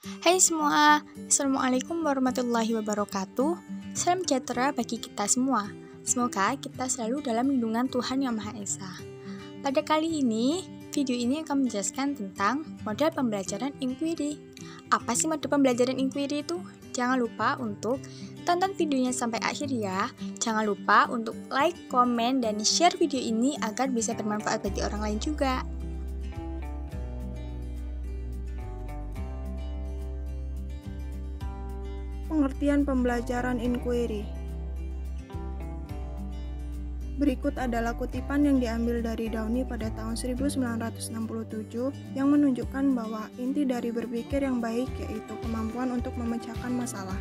Hai semua, Assalamualaikum warahmatullahi wabarakatuh. Salam sejahtera bagi kita semua. Semoga kita selalu dalam lindungan Tuhan Yang Maha Esa. Pada kali ini, video ini akan menjelaskan tentang model pembelajaran inquiry. Apa sih model pembelajaran inquiry itu? Jangan lupa untuk tonton videonya sampai akhir ya. Jangan lupa untuk like, komen, dan share video ini agar bisa bermanfaat bagi orang lain juga. Pengertian pembelajaran inquiry. Berikut adalah kutipan yang diambil dari Downey pada tahun 1967 yang menunjukkan bahwa inti dari berpikir yang baik yaitu kemampuan untuk memecahkan masalah.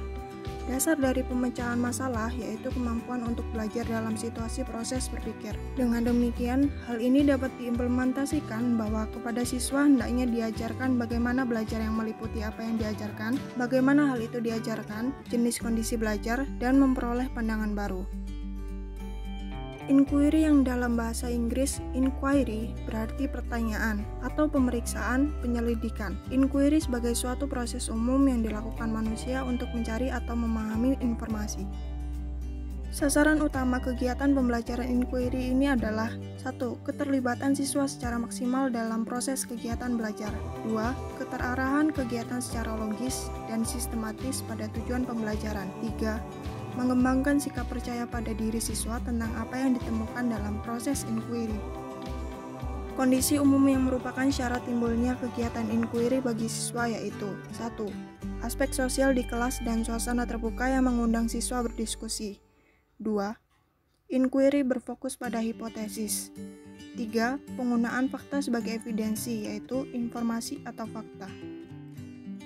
Dasar dari pemecahan masalah yaitu kemampuan untuk belajar dalam situasi proses berpikir. Dengan demikian, hal ini dapat diimplementasikan bahwa kepada siswa hendaknya diajarkan bagaimana belajar yang meliputi apa yang diajarkan, bagaimana hal itu diajarkan, jenis kondisi belajar, dan memperoleh pandangan baru. Inquiry yang dalam bahasa Inggris inquiry berarti pertanyaan atau pemeriksaan, penyelidikan. Inquiry sebagai suatu proses umum yang dilakukan manusia untuk mencari atau memahami informasi. Sasaran utama kegiatan pembelajaran inquiry ini adalah 1. Keterlibatan siswa secara maksimal dalam proses kegiatan belajar. 2. Keterarahan kegiatan secara logis dan sistematis pada tujuan pembelajaran. 3. Mengembangkan sikap percaya pada diri siswa tentang apa yang ditemukan dalam proses inquiry. Kondisi umum yang merupakan syarat timbulnya kegiatan inquiry bagi siswa yaitu 1. Aspek sosial di kelas dan suasana terbuka yang mengundang siswa berdiskusi. 2. Inquiry berfokus pada hipotesis. 3. Penggunaan fakta sebagai evidensi yaitu informasi atau fakta.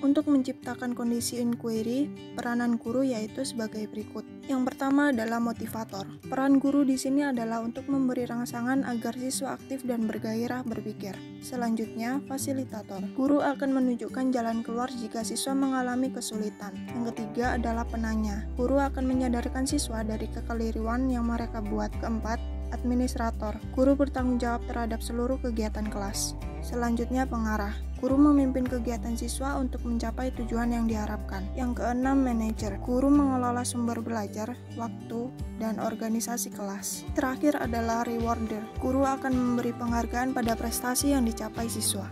Untuk menciptakan kondisi inquiry, peranan guru yaitu sebagai berikut. Yang pertama adalah motivator. Peran guru di sini adalah untuk memberi rangsangan agar siswa aktif dan bergairah berpikir. Selanjutnya, fasilitator. Guru akan menunjukkan jalan keluar jika siswa mengalami kesulitan. Yang ketiga adalah penanya. Guru akan menyadarkan siswa dari kekeliruan yang mereka buat. Keempat, administrator. Guru bertanggung jawab terhadap seluruh kegiatan kelas. Selanjutnya, pengarah. Guru memimpin kegiatan siswa untuk mencapai tujuan yang diharapkan. Yang keenam, manajer. Guru mengelola sumber belajar, waktu, dan organisasi kelas. Terakhir adalah rewarder. Guru akan memberi penghargaan pada prestasi yang dicapai siswa.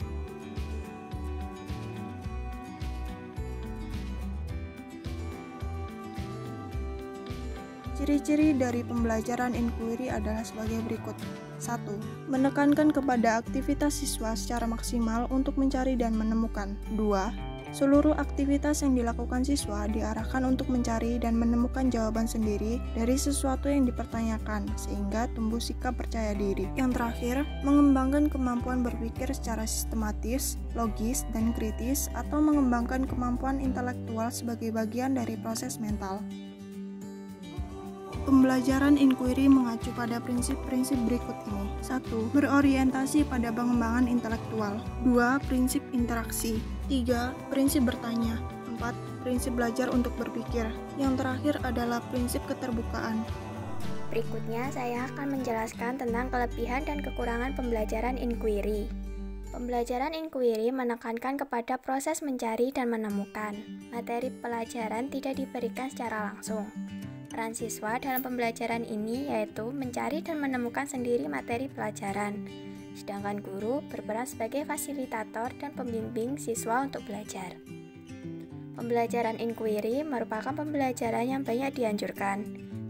Ciri-ciri dari pembelajaran inquiry adalah sebagai berikut. 1. Menekankan kepada aktivitas siswa secara maksimal untuk mencari dan menemukan. 2. Seluruh aktivitas yang dilakukan siswa diarahkan untuk mencari dan menemukan jawaban sendiri dari sesuatu yang dipertanyakan, sehingga tumbuh sikap percaya diri. Yang terakhir, mengembangkan kemampuan berpikir secara sistematis, logis, dan kritis, atau mengembangkan kemampuan intelektual sebagai bagian dari proses mental. Pembelajaran inquiry mengacu pada prinsip-prinsip berikut ini. 1. Berorientasi pada pengembangan intelektual. 2. Prinsip interaksi. 3. Prinsip bertanya. 4. Prinsip belajar untuk berpikir. Yang terakhir adalah prinsip keterbukaan. Berikutnya saya akan menjelaskan tentang kelebihan dan kekurangan pembelajaran inquiry. Pembelajaran inquiry menekankan kepada proses mencari dan menemukan. Materi pelajaran tidak diberikan secara langsung. Peran siswa dalam pembelajaran ini yaitu mencari dan menemukan sendiri materi pelajaran, sedangkan guru berperan sebagai fasilitator dan pembimbing siswa untuk belajar. Pembelajaran inquiry merupakan pembelajaran yang banyak dianjurkan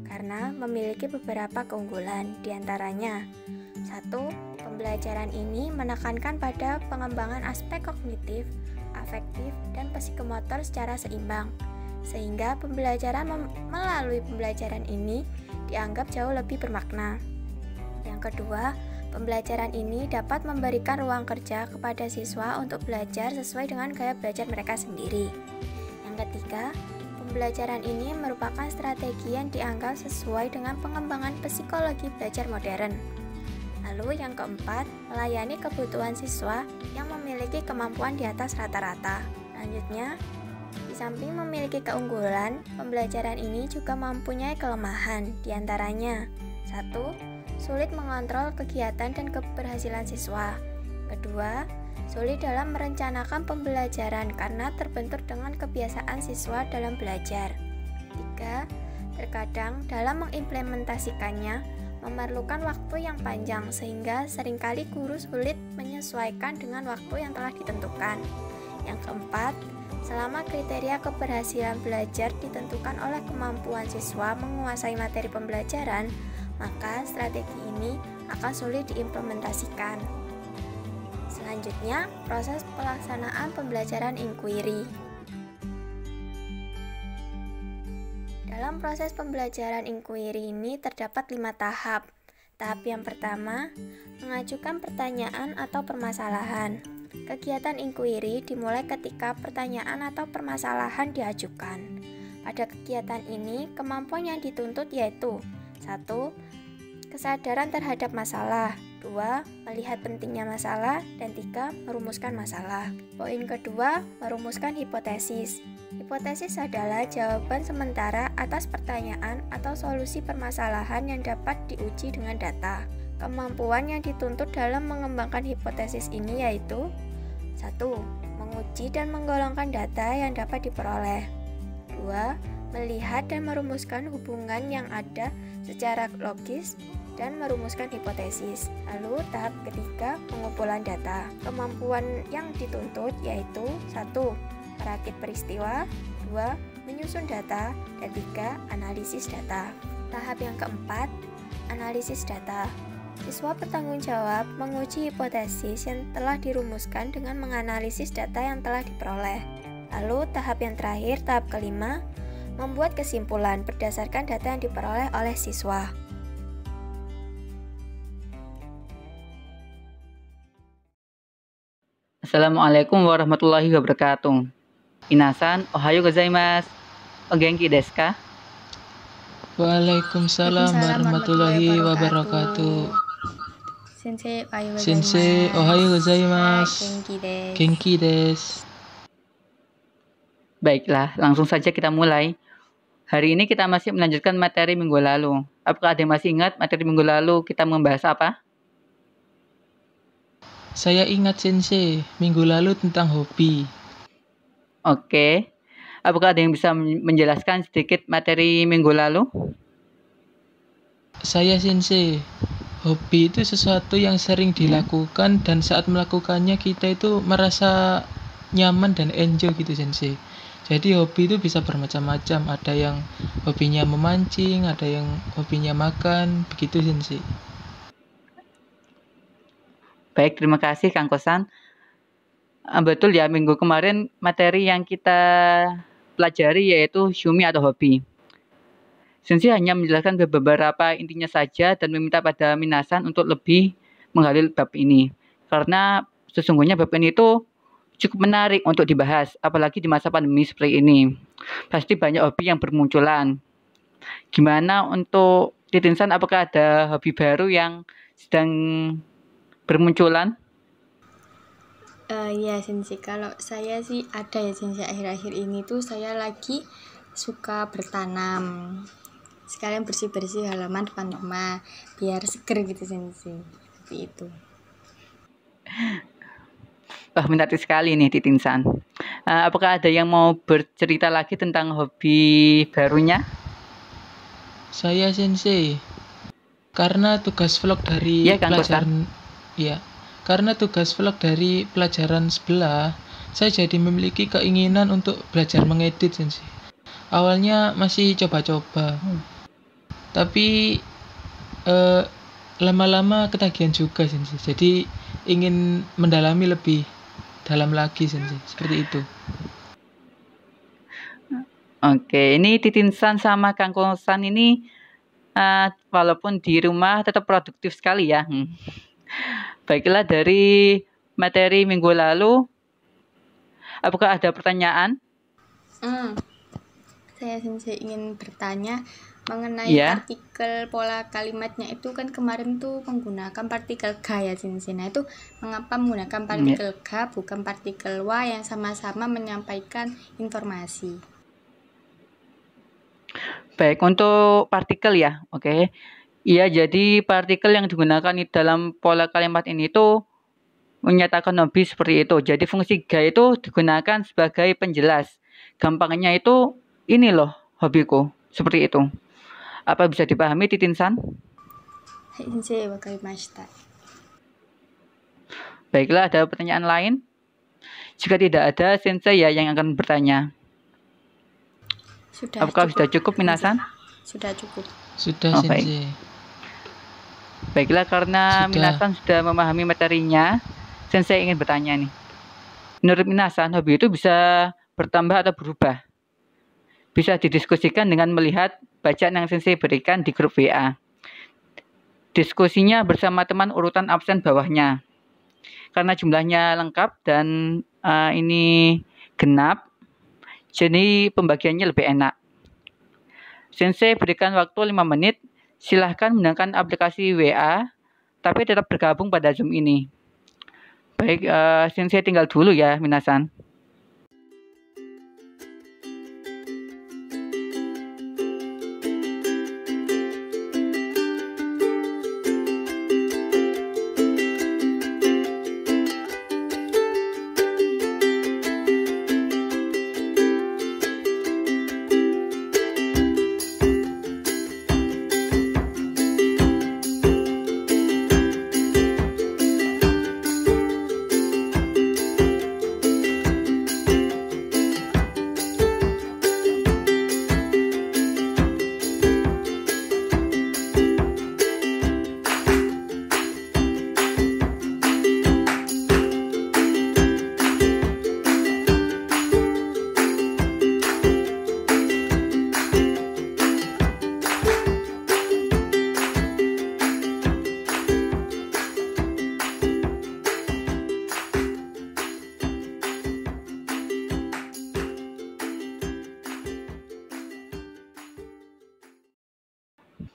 karena memiliki beberapa keunggulan, diantaranya 1. Pembelajaran ini menekankan pada pengembangan aspek kognitif, afektif, dan psikomotor secara seimbang, sehingga pembelajaran melalui pembelajaran ini dianggap jauh lebih bermakna. Yang kedua, pembelajaran ini dapat memberikan ruang kerja kepada siswa untuk belajar sesuai dengan gaya belajar mereka sendiri. Yang ketiga, pembelajaran ini merupakan strategi yang dianggap sesuai dengan pengembangan psikologi belajar modern. Lalu yang keempat, melayani kebutuhan siswa yang memiliki kemampuan di atas rata-rata. Selanjutnya, di samping memiliki keunggulan, pembelajaran ini juga mempunyai kelemahan, diantaranya 1. Sulit mengontrol kegiatan dan keberhasilan siswa. Kedua, Sulit dalam merencanakan pembelajaran karena terbentur dengan kebiasaan siswa dalam belajar. 3. Terkadang dalam mengimplementasikannya memerlukan waktu yang panjang sehingga seringkali guru sulit menyesuaikan dengan waktu yang telah ditentukan. Yang keempat, selama kriteria keberhasilan belajar ditentukan oleh kemampuan siswa menguasai materi pembelajaran, maka strategi ini akan sulit diimplementasikan. Selanjutnya, proses pelaksanaan pembelajaran inquiry. Dalam proses pembelajaran inquiry ini terdapat 5 tahap. Tahap yang pertama, mengajukan pertanyaan atau permasalahan. Kegiatan inquiry dimulai ketika pertanyaan atau permasalahan diajukan. Pada kegiatan ini, kemampuan yang dituntut yaitu 1. Kesadaran terhadap masalah, 2. Melihat pentingnya masalah, dan 3. Merumuskan masalah. Poin kedua, merumuskan hipotesis. Hipotesis adalah jawaban sementara atas pertanyaan atau solusi permasalahan yang dapat diuji dengan data. Kemampuan yang dituntut dalam mengembangkan hipotesis ini yaitu 1. Menguji dan menggolongkan data yang dapat diperoleh. 2. Melihat dan merumuskan hubungan yang ada secara logis dan merumuskan hipotesis. Lalu tahap ketiga, pengumpulan data. Kemampuan yang dituntut yaitu 1. Merakit peristiwa, 2. Menyusun data, dan 3. Analisis data. Tahap yang keempat, analisis data. Siswa bertanggung jawab menguji hipotesis yang telah dirumuskan dengan menganalisis data yang telah diperoleh. Lalu tahap yang terakhir, tahap kelima, membuat kesimpulan berdasarkan data yang diperoleh oleh siswa. Assalamualaikum warahmatullahi wabarakatuh. Inasan, ohayo gozaimasu. O genki desu ka? Waalaikumsalam warahmatullahi wabarakatuh. Sensei, ohayo gozaimasu. Genki desu. Genki desu. Baiklah, langsung saja kita mulai. Hari ini kita masih melanjutkan materi minggu lalu. Apakah ada yang masih ingat materi minggu lalu kita membahas apa? Saya ingat Sensei, minggu lalu tentang hobi. Oke. Apakah ada yang bisa menjelaskan sedikit materi minggu lalu? Saya Sensei, hobi itu sesuatu yang sering dilakukan dan saat melakukannya kita itu merasa nyaman dan enjoy gitu Sensei. Jadi hobi itu bisa bermacam-macam, ada yang hobinya memancing, ada yang hobinya makan, begitu Sensei. Baik, terima kasih Kang Kosan. Betul ya, minggu kemarin materi yang kita pelajari yaitu Shumi atau hobi. Sensei hanya menjelaskan beberapa intinya saja dan meminta pada minasan untuk lebih menggali bab ini. Karena sesungguhnya bab ini itu cukup menarik untuk dibahas, apalagi di masa pandemi seperti ini. Pasti banyak hobi yang bermunculan. Gimana untuk Titinsan, apakah ada hobi baru yang sedang bermunculan? Ya Sensei, kalau saya sih ada ya Sensei, akhir-akhir ini tuh saya lagi suka bertanam. Sekalian bersih-bersih halaman depan rumah biar seger gitu Sensei. Seperti itu. Wah, menarik sekali nih Titinsan. Apakah ada yang mau bercerita lagi tentang hobi barunya? Saya Sensei, karena tugas vlog dari karena tugas vlog dari pelajaran sebelah, saya jadi memiliki keinginan untuk belajar mengedit Sensei. Awalnya masih coba-coba, tapi lama-lama ketagihan juga Sensei. Jadi ingin mendalami lebih dalam lagi Sensei, seperti itu. Oke, ini Titinsan sama Kang Kosan ini walaupun di rumah tetap produktif sekali ya. Baiklah, dari materi minggu lalu, apakah ada pertanyaan? Saya Sensei ingin bertanya mengenai Ya. partikel pola kalimatnya itu kan kemarin tuh menggunakan partikel G ya Sensei. Nah itu mengapa menggunakan partikel G bukan partikel W yang sama-sama menyampaikan informasi? Baik, untuk partikel ya, oke. Iya, jadi partikel yang digunakan di dalam pola kalimat ini tuh menyatakan hobi seperti itu. Jadi fungsi ga itu digunakan sebagai penjelas. Gampangnya itu ini loh hobiku, seperti itu. Apa bisa dipahami Titin-san? Sensei, wakarimashita. Baiklah, ada pertanyaan lain? Jika tidak ada, Sensei ya yang akan bertanya. Apakah sudah cukup, Minasan? Sudah cukup. Sudah, Oh, Sensei. Baiklah, karena Sudah. Minasan sudah memahami materinya, Sensei ingin bertanya nih. Menurut Minasan, hobi itu bisa bertambah atau berubah? Bisa didiskusikan dengan melihat bacaan yang Sensei berikan di grup WA. Diskusinya bersama teman urutan absen bawahnya. Karena jumlahnya lengkap dan ini genap, jadi pembagiannya lebih enak. Sensei berikan waktu 5 menit, silahkan menggunakan aplikasi WA, tapi tetap bergabung pada Zoom ini. Baik, Sensei tinggal dulu ya, Minasan.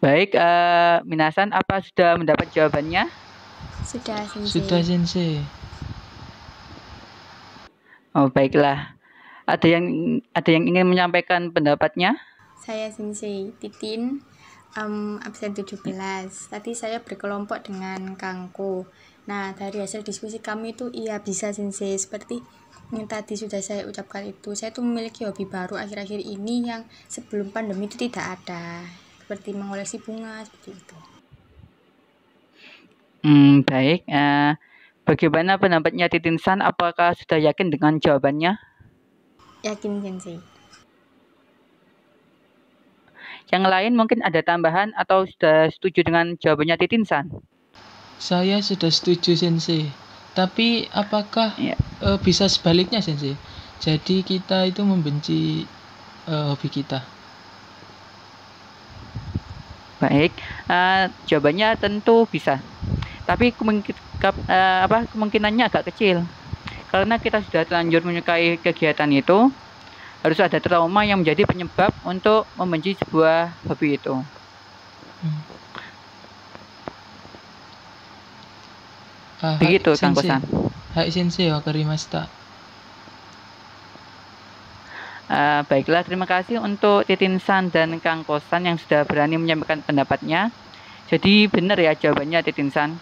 Baik, Minasan, apa sudah mendapat jawabannya? Sudah, Sensei. Sudah, Sensei. Oh, baiklah. Ada yang ingin menyampaikan pendapatnya? Saya Sensei Titin, absen 17. Tadi saya berkelompok dengan Kangko. Nah, dari hasil diskusi kami itu iya bisa Sensei, seperti yang tadi sudah saya ucapkan itu. Saya tuh memiliki hobi baru akhir-akhir ini yang sebelum pandemi itu tidak ada, seperti mengoleksi bunga, seperti itu. Baik. Bagaimana pendapatnya Titin-san? Apakah sudah yakin dengan jawabannya? Yakin Sensei. Yang lain mungkin ada tambahan atau sudah setuju dengan jawabannya Titin-san? Saya sudah setuju, Sensei. Tapi apakah Ya. Bisa sebaliknya, Sensei? Jadi kita itu membenci hobi kita. Baik, jawabannya tentu bisa. Tapi kemungkinannya agak kecil. Karena kita sudah terlanjur menyukai kegiatan itu, harus ada trauma yang menjadi penyebab untuk membenci sebuah hobi itu. Begitu, Kang Kosan. Hai, Sensei, wakarimashita. Baiklah, terima kasih untuk Titin-san dan Kang Kosan yang sudah berani menyampaikan pendapatnya. Jadi benar ya jawabannya Titin-san,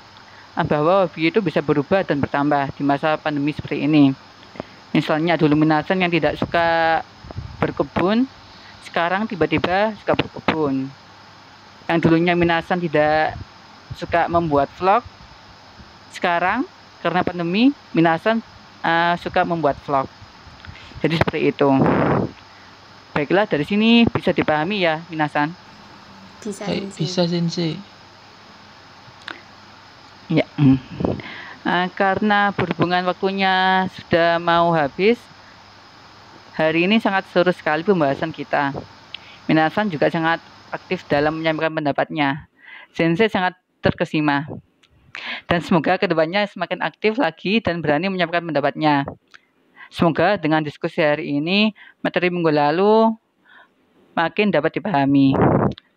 bahwa hobi itu bisa berubah dan bertambah di masa pandemi seperti ini. Misalnya dulu Minasan yang tidak suka berkebun, sekarang tiba-tiba suka berkebun. Yang dulunya Minasan tidak suka membuat vlog, sekarang karena pandemi Minasan suka membuat vlog. Jadi seperti itu. Baiklah, dari sini bisa dipahami ya, Minasan? Bisa, Hai, Sensei. bisa, Sensei. Ya. Karena berhubungan waktunya sudah mau habis, hari ini sangat seru sekali pembahasan kita. Minasan juga sangat aktif dalam menyampaikan pendapatnya. Sensei sangat terkesima. Dan semoga kedepannya semakin aktif lagi dan berani menyampaikan pendapatnya. Semoga dengan diskusi hari ini, materi minggu lalu makin dapat dipahami.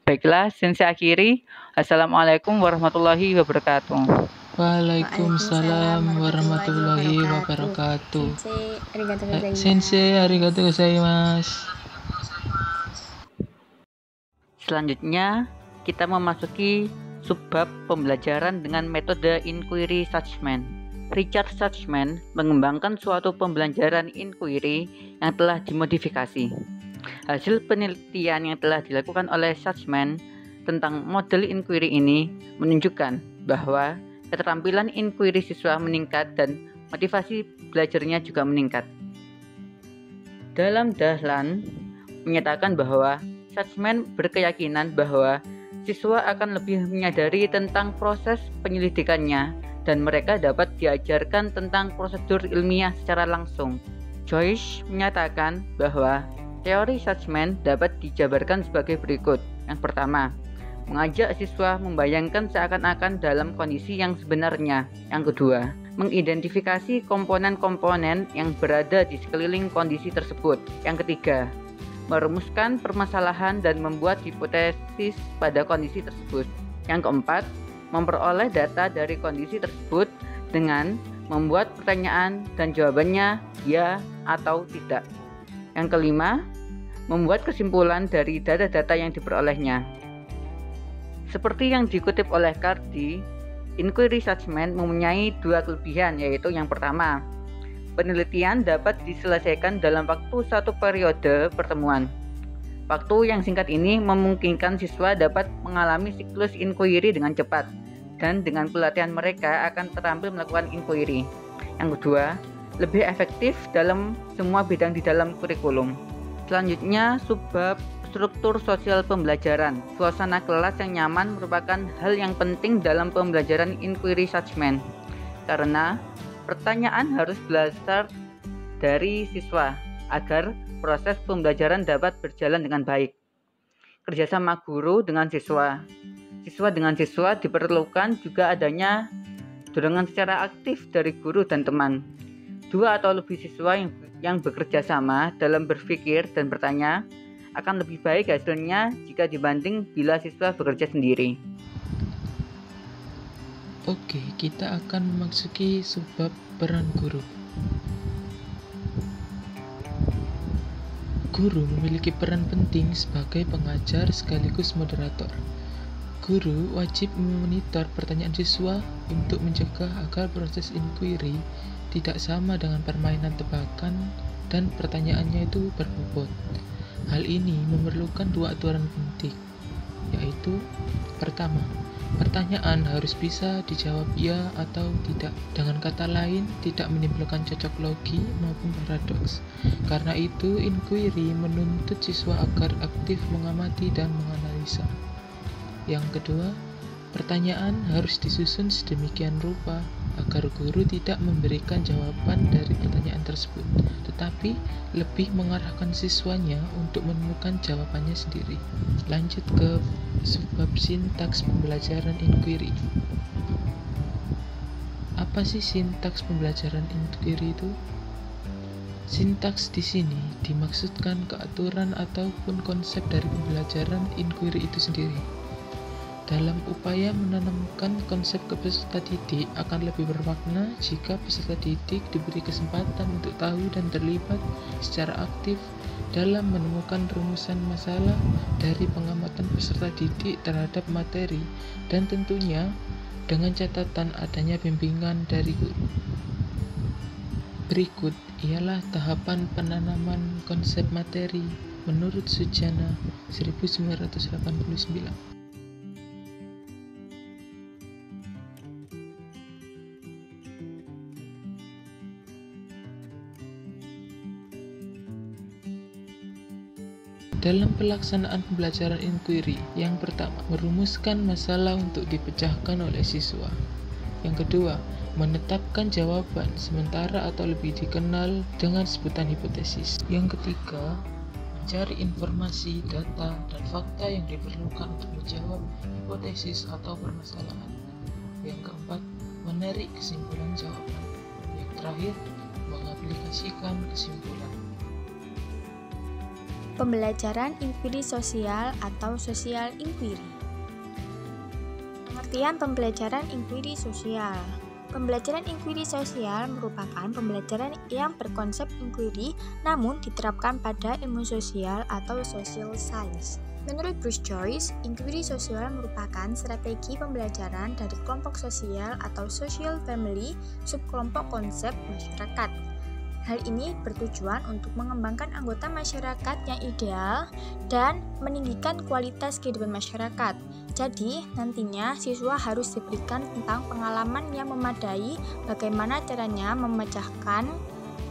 Baiklah, Sensei akhiri. Assalamualaikum warahmatullahi wabarakatuh. Waalaikumsalam warahmatullahi wabarakatuh. Sensei, arigatou gozaimasu. Sensei, arigatou gozaimasu. Selanjutnya, kita memasuki subbab pembelajaran dengan metode inquiry judgment. Richard Sussman mengembangkan suatu pembelajaran inquiry yang telah dimodifikasi. Hasil penelitian yang telah dilakukan oleh Sussman tentang model inquiry ini menunjukkan bahwa keterampilan inquiry siswa meningkat dan motivasi belajarnya juga meningkat. Dalam Dahlan menyatakan bahwa Sussman berkeyakinan bahwa siswa akan lebih menyadari tentang proses penyelidikannya dan mereka dapat diajarkan tentang prosedur ilmiah secara langsung. Joyce menyatakan bahwa teori Sussman dapat dijabarkan sebagai berikut. Yang pertama, mengajak siswa membayangkan seakan-akan dalam kondisi yang sebenarnya. Yang kedua, mengidentifikasi komponen-komponen yang berada di sekeliling kondisi tersebut. Yang ketiga, merumuskan permasalahan dan membuat hipotesis pada kondisi tersebut. Yang keempat, memperoleh data dari kondisi tersebut dengan membuat pertanyaan dan jawabannya ya atau tidak. Yang kelima, membuat kesimpulan dari data-data yang diperolehnya. Seperti yang dikutip oleh Cardy, inquiry Sussman mempunyai dua kelebihan, yaitu yang pertama, penelitian dapat diselesaikan dalam waktu satu periode pertemuan. Waktu yang singkat ini memungkinkan siswa dapat mengalami siklus inquiry dengan cepat, dan dengan pelatihan mereka akan terampil melakukan inquiry. Yang kedua, lebih efektif dalam semua bidang di dalam kurikulum. Selanjutnya, subbab struktur sosial pembelajaran. Suasana kelas yang nyaman merupakan hal yang penting dalam pembelajaran inquiry Sussman, karena pertanyaan harus berasal dari siswa agar proses pembelajaran dapat berjalan dengan baik. Kerjasama guru dengan siswa. Siswa dengan siswa diperlukan juga adanya dorongan secara aktif dari guru dan teman. Dua atau lebih siswa yang bekerja sama dalam berpikir dan bertanya akan lebih baik hasilnya jika dibanding bila siswa bekerja sendiri. Oke, kita akan memasuki subbab peran guru. Guru memiliki peran penting sebagai pengajar sekaligus moderator. Guru wajib memonitor pertanyaan siswa untuk mencegah agar proses inquiry tidak sama dengan permainan tebakan dan pertanyaannya itu berbobot. Hal ini memerlukan dua aturan penting, yaitu pertama, pertanyaan harus bisa dijawab ya atau tidak. Dengan kata lain, tidak menimbulkan cocok logi maupun paradoks. Karena itu, inquiry menuntut siswa agar aktif mengamati dan menganalisa. Yang kedua, pertanyaan harus disusun sedemikian rupa agar guru tidak memberikan jawaban dari pertanyaan tersebut, tetapi lebih mengarahkan siswanya untuk menemukan jawabannya sendiri. Lanjut ke subbab sintaks pembelajaran inquiry. Apa sih sintaks pembelajaran inquiry itu? Sintaks di sini dimaksudkan keaturan ataupun konsep dari pembelajaran inquiry itu sendiri. Dalam upaya menanamkan konsep ke peserta didik akan lebih bermakna jika peserta didik diberi kesempatan untuk tahu dan terlibat secara aktif dalam menemukan rumusan masalah dari pengamatan peserta didik terhadap materi, dan tentunya dengan catatan adanya bimbingan dari guru. Berikut ialah tahapan penanaman konsep materi menurut Sujana 1989. Dalam pelaksanaan pembelajaran inquiry, yang pertama, merumuskan masalah untuk dipecahkan oleh siswa. Yang kedua, menetapkan jawaban sementara atau lebih dikenal dengan sebutan hipotesis. Yang ketiga, mencari informasi, data, dan fakta yang diperlukan untuk menjawab hipotesis atau permasalahan. Yang keempat, menarik kesimpulan jawaban. Yang terakhir, mengaplikasikan kesimpulan. Pembelajaran inquiry sosial atau social inquiry. Pengertian pembelajaran inquiry sosial. Pembelajaran inquiry sosial merupakan pembelajaran yang berkonsep inquiry namun diterapkan pada ilmu sosial atau social science. Menurut Bruce Joyce, inquiry sosial merupakan strategi pembelajaran dari kelompok sosial atau social family subkelompok konsep masyarakat. Hal ini bertujuan untuk mengembangkan anggota masyarakat yang ideal dan meninggikan kualitas kehidupan masyarakat. Jadi, nantinya siswa harus diberikan tentang pengalaman yang memadai bagaimana caranya memecahkan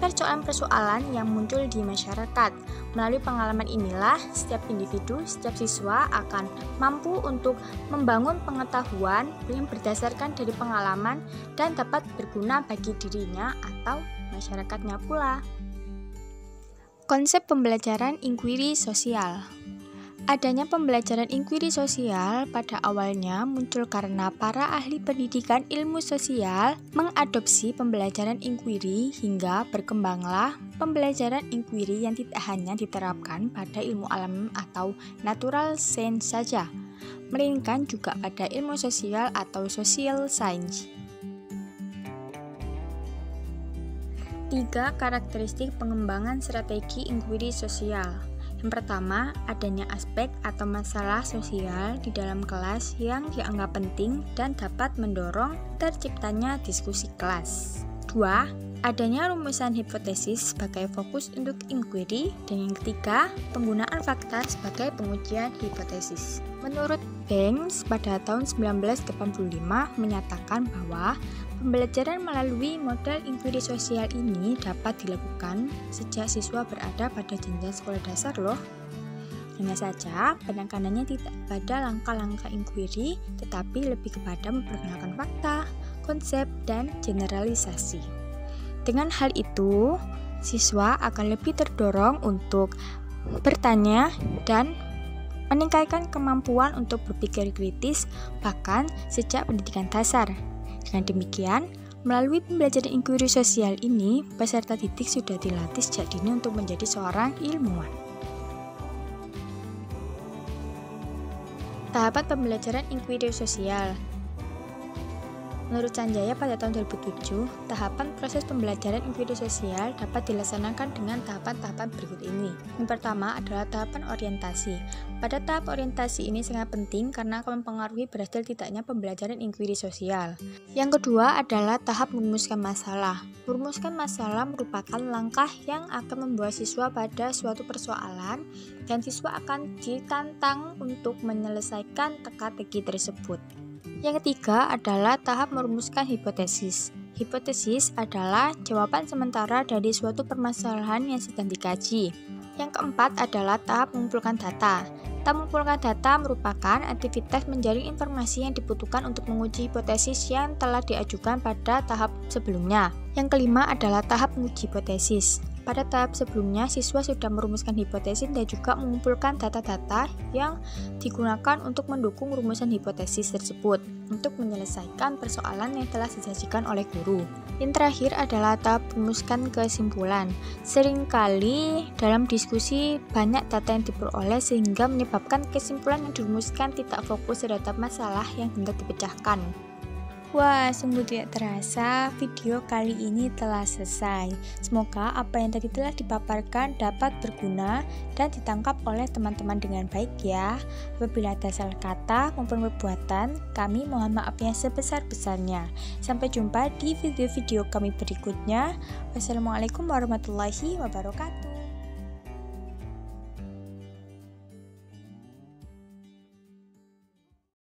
persoalan-persoalan yang muncul di masyarakat. Melalui pengalaman inilah, setiap individu, setiap siswa akan mampu untuk membangun pengetahuan yang berdasarkan dari pengalaman dan dapat berguna bagi dirinya atau masyarakatnya pula. Konsep pembelajaran inquiry sosial. Adanya pembelajaran inquiry sosial pada awalnya muncul karena para ahli pendidikan ilmu sosial mengadopsi pembelajaran inquiry hingga berkembanglah pembelajaran inquiry yang tidak hanya diterapkan pada ilmu alam atau natural science saja, melainkan juga pada ilmu sosial atau social science. 3 karakteristik pengembangan strategi inquiry sosial. Yang pertama, adanya aspek atau masalah sosial di dalam kelas yang dianggap penting dan dapat mendorong terciptanya diskusi kelas. 2. Adanya rumusan hipotesis sebagai fokus untuk inquiry. Dan yang ketiga, penggunaan fakta sebagai pengujian hipotesis. Menurut Banks pada tahun 1985 menyatakan bahwa pembelajaran melalui model inquiry sosial ini dapat dilakukan sejak siswa berada pada jenjang sekolah dasar loh. Hanya saja penekanannya tidak pada langkah-langkah inquiry, tetapi lebih kepada memperkenalkan fakta, konsep, dan generalisasi. Dengan hal itu, siswa akan lebih terdorong untuk bertanya dan meningkatkan kemampuan untuk berpikir kritis bahkan sejak pendidikan dasar. Dengan demikian, melalui pembelajaran inquiry sosial ini, peserta didik sudah dilatih sejak dini untuk menjadi seorang ilmuwan. Tahapan pembelajaran inquiry sosial. Menurut Sanjaya pada tahun 2007, tahapan proses pembelajaran inquiry sosial dapat dilaksanakan dengan tahapan-tahapan berikut ini. Yang pertama adalah tahapan orientasi. Pada tahap orientasi ini sangat penting karena akan mempengaruhi berhasil tidaknya pembelajaran inquiry sosial. Yang kedua adalah tahap merumuskan masalah. Merumuskan masalah merupakan langkah yang akan membawa siswa pada suatu persoalan dan siswa akan ditantang untuk menyelesaikan teka-teki tersebut. Yang ketiga adalah tahap merumuskan hipotesis. Hipotesis adalah jawaban sementara dari suatu permasalahan yang sedang dikaji. Yang keempat adalah tahap mengumpulkan data. Tahap mengumpulkan data merupakan aktivitas menjaring informasi yang dibutuhkan untuk menguji hipotesis yang telah diajukan pada tahap sebelumnya. Yang kelima adalah tahap menguji hipotesis. Pada tahap sebelumnya, siswa sudah merumuskan hipotesis dan juga mengumpulkan data-data yang digunakan untuk mendukung rumusan hipotesis tersebut untuk menyelesaikan persoalan yang telah disajikan oleh guru. Yang terakhir adalah tahap merumuskan kesimpulan. Seringkali dalam diskusi banyak data yang diperoleh sehingga menyebabkan kesimpulan yang dirumuskan tidak fokus terhadap masalah yang hendak dipecahkan. Wah, sungguh tidak terasa video kali ini telah selesai. Semoga apa yang tadi telah dipaparkan dapat berguna dan ditangkap oleh teman-teman dengan baik ya. Apabila ada salah kata maupun perbuatan, kami mohon maaf yang sebesar-besarnya. Sampai jumpa di video-video kami berikutnya. Wassalamualaikum warahmatullahi wabarakatuh.